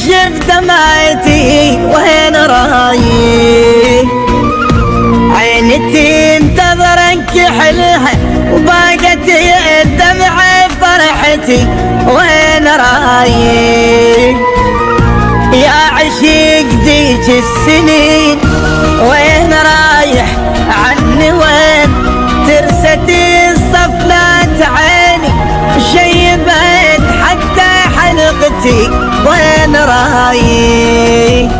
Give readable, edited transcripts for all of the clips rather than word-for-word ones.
تنشف دمعتي وين رايح؟ عيني تنتظرك حلها وباقت الدمعة فرحتي وين رايح؟ يا عشيق ذيك السنين وين رايح عني؟ وين ترست الصفلات عيني شيبت حتى حلقتي وين رايح؟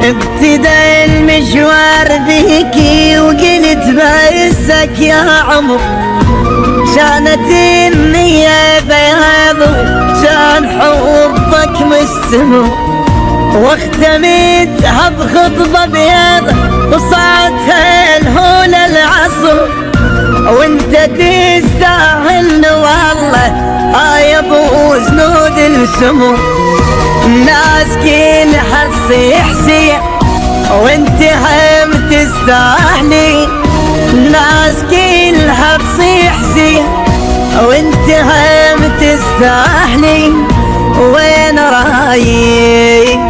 ابتدى المشوار بيكي وقلت بسك يا عمر، كانت النية بياض وكان حبك مستمر، واختمتها بخطبة بيضة وصعدها الهول العصر، وانت تستاهل والله يا ابو زنود السمر. الناس كلها تصيح سيح وانت هم تستاهلي، الناس كلها تصيح سيح وانت هم تستاهلي وين رايح؟